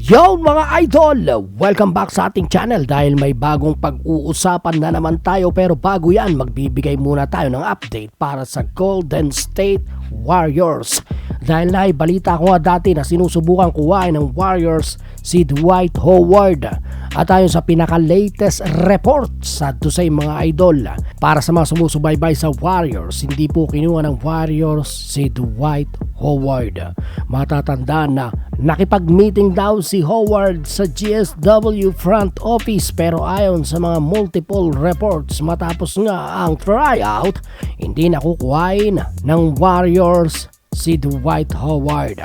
Yo mga idol! Welcome back sa ating channel dahil may bagong pag-uusapan na naman tayo, pero bago yan magbibigay muna tayo ng update para sa Golden State Warriors. Dahil balita ko nga dati na sinusubukan kuhain ng Warriors si Dwight Howard. At ayon sa pinaka-latest report sa Dusay mga idol, para sa mga sumusubaybay sa Warriors, hindi po kinuha ng Warriors si Dwight Howard. Matatandaan na nakipag-meeting daw si Howard sa GSW front office, pero ayon sa mga multiple reports, matapos nga ang tryout, hindi nakukuhain ng Warriors si Dwight Howard.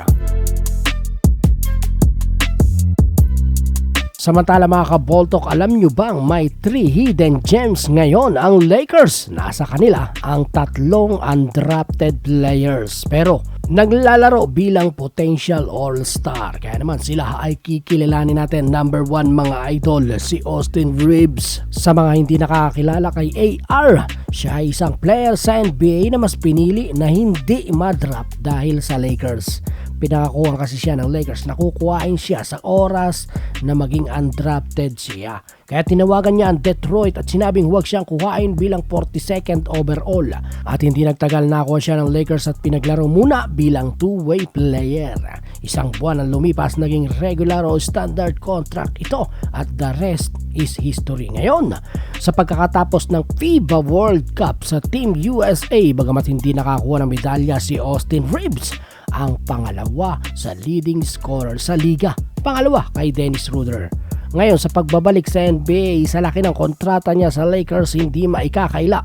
Samantala mga kaboltok, alam nyo bang may 3 hidden gems ngayon ang Lakers? Nasa kanila ang 3 undrafted players, pero naglalaro bilang potential all-star. Kaya naman sila ay kikilalanin natin. Number 1 mga idol, si Austin Reeves. Sa mga hindi nakakilala kay AR, siya ay isang player sa NBA na mas pinili na hindi madraft dahil sa Lakers. Pinakakuha kasi siya ng Lakers, nakukuhain siya sa oras na maging undrafted siya. Kaya tinawagan niya ang Detroit at sinabing huwag siyang kuhain bilang 42nd overall. At hindi nagtagal, nakuha siya ng Lakers at pinaglaro muna bilang two-way player. Isang buwan ang lumipas, naging regular o standard contract ito at the rest is history. Ngayon, sa pagkakatapos ng FIBA World Cup sa Team USA, bagamat hindi nakakuha ng medalya si Austin Reeves, ang pangalawa sa leading scorer sa liga, pangalawa kay Dennis Schroeder. Ngayon sa pagbabalik sa NBA, sa laki ng kontrata niya sa Lakers, hindi maikakaila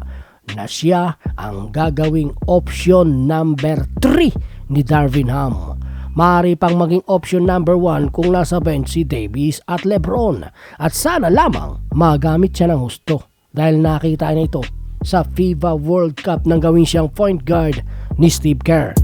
na siya ang gagawing option number 3 ni Darvin Ham. Maaari pang maging option number 1 kung nasa bench si Davis at LeBron, at sana lamang magamit siya ng husto dahil nakita na ito sa FIBA World Cup nang gawin siyang point guard ni Steve Kerr.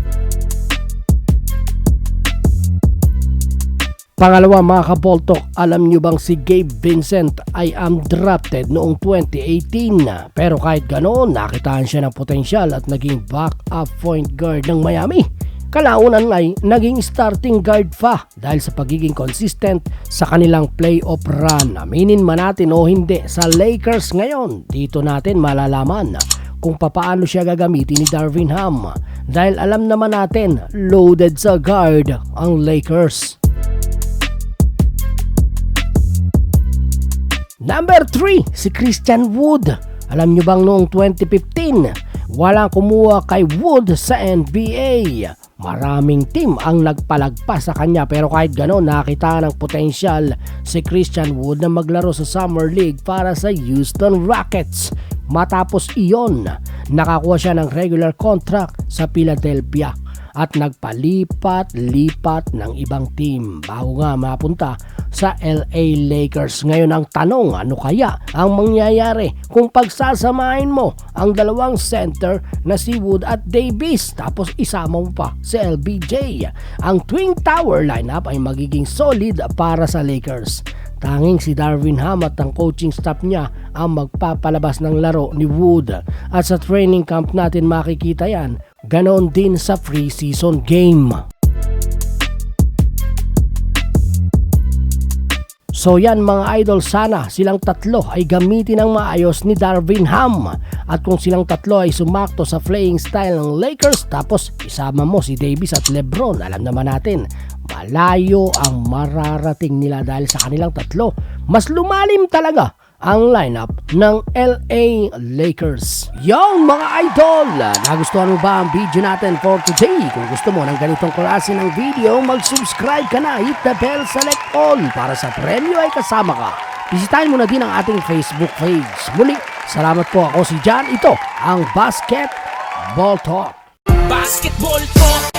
Pangalawa mga kaboltok, alam nyo bang si Gabe Vincent ay undrafted noong 2018, pero kahit ganoon nakitaan siya ng potensyal at naging backup point guard ng Miami. Kalaunan ay naging starting guard pa dahil sa pagiging consistent sa kanilang playoff run. Aminin man natin o hindi, sa Lakers ngayon, dito natin malalaman kung papaano siya gagamitin ni Darvin Ham, dahil alam naman natin loaded sa guard ang Lakers. Number 3, si Christian Wood. Alam nyo bang noong 2015, walang kumuha kay Wood sa NBA. Maraming team ang nagpalagpas sa kanya, pero kahit gano'n nakita ng potensyal si Christian Wood na maglaro sa Summer League para sa Houston Rockets. Matapos iyon, nakakuha siya ng regular contract sa Philadelphia at nagpalipat-lipat ng ibang team bago nga mapunta sa LA Lakers. Ngayon ang tanong, ano kaya ang mangyayari kung pagsasamahin mo ang dalawang center na si Wood at Davis tapos isama mo pa si LBJ? Ang Twin Tower lineup ay magiging solid para sa Lakers. Tanging si Darvin Ham at ang coaching staff niya ang magpapalabas ng laro ni Wood, at sa training camp natin makikita yan, ganon din sa preseason game. So yan mga idol, sana silang tatlo ay gamitin ng maayos ni Darvin Ham, at kung silang tatlo ay sumakto sa playing style ng Lakers tapos isama mo si Davis at LeBron, alam naman natin malayo ang mararating nila dahil sa kanilang tatlo mas lumalim talaga ang lineup ng LA Lakers. Yung mga idol, nagustuhan mo ba ang video natin for today? Kung gusto mo ng ganitong klase ng video, mag-subscribe ka na, hit the bell, select all para sa premyo ay kasama ka. Bisitahin mo na din ang ating Facebook page. Muli, salamat po, ako si John. Ito ang Basketball Talk. Basketball Talk.